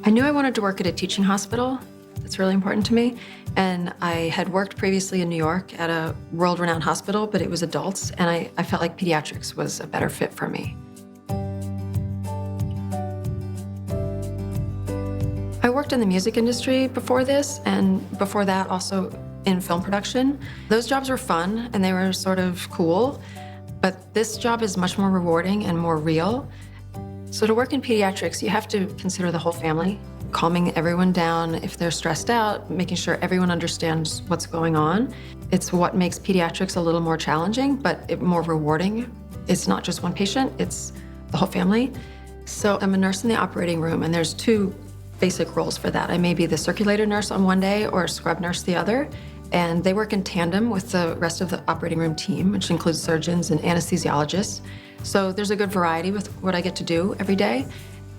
I knew I wanted to work at a teaching hospital. That's really important to me. And I had worked previously in New York at a world-renowned hospital, but it was adults, and I felt like pediatrics was a better fit for me. I worked in the music industry before this, and before that also in film production. Those jobs were fun, and they were sort of cool, but this job is much more rewarding and more real. So to work in pediatrics, you have to consider the whole family, calming everyone down if they're stressed out, making sure everyone understands what's going on. It's what makes pediatrics a little more challenging, but more rewarding. It's not just one patient, it's the whole family. So I'm a nurse in the operating room, and there's two basic roles for that. I may be the circulator nurse on one day or a scrub nurse the other, and they work in tandem with the rest of the operating room team, which includes surgeons and anesthesiologists. So there's a good variety with what I get to do every day.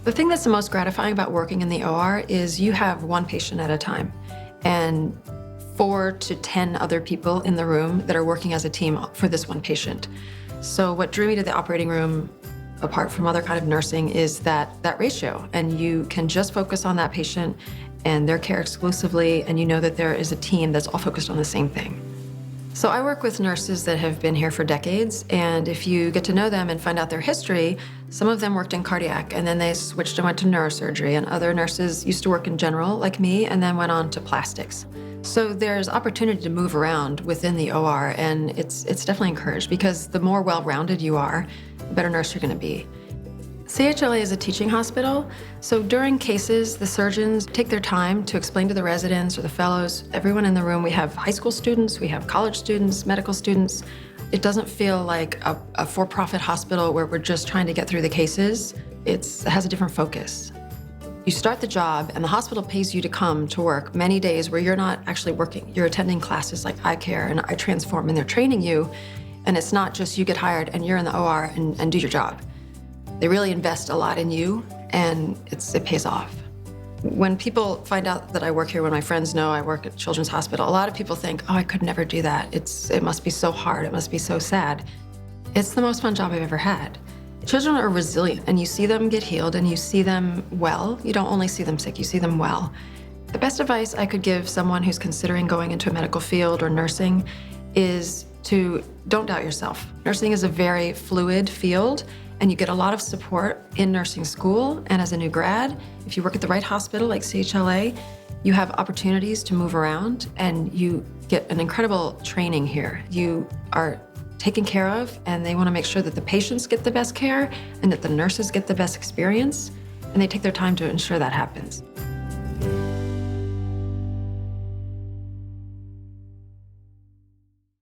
The thing that's the most gratifying about working in the OR is you have one patient at a time and 4 to 10 other people in the room that are working as a team for this one patient. So what drew me to the operating room, apart from other kind of nursing, is that ratio. And you can just focus on that patient and their care exclusively, and you know that there is a team that's all focused on the same thing. So I work with nurses that have been here for decades, and if you get to know them and find out their history, some of them worked in cardiac, and then they switched and went to neurosurgery, and other nurses used to work in general, like me, and then went on to plastics. So there's opportunity to move around within the OR, and it's definitely encouraged, because the more well-rounded you are, the better nurse you're gonna be. CHLA is a teaching hospital, so during cases, the surgeons take their time to explain to the residents or the fellows, everyone in the room. We have high school students, we have college students, medical students. It doesn't feel like a for-profit hospital where we're just trying to get through the cases. It has a different focus. You start the job, and the hospital pays you to come to work many days where you're not actually working. You're attending classes like eye care and eye transform, and they're training you, and it's not just you get hired and you're in the OR and do your job. They really invest a lot in you, and it pays off. When people find out that I work here, when my friends know I work at Children's Hospital, a lot of people think, oh, I could never do that. It must be so hard, it must be so sad. It's the most fun job I've ever had. Children are resilient, and you see them get healed, and you see them well. You don't only see them sick, you see them well. The best advice I could give someone who's considering going into a medical field or nursing is to don't doubt yourself. Nursing is a very fluid field, and you get a lot of support in nursing school and as a new grad. If you work at the right hospital like CHLA, you have opportunities to move around, and you get an incredible training here. You are taken care of, and they want to make sure that the patients get the best care and that the nurses get the best experience, and they take their time to ensure that happens.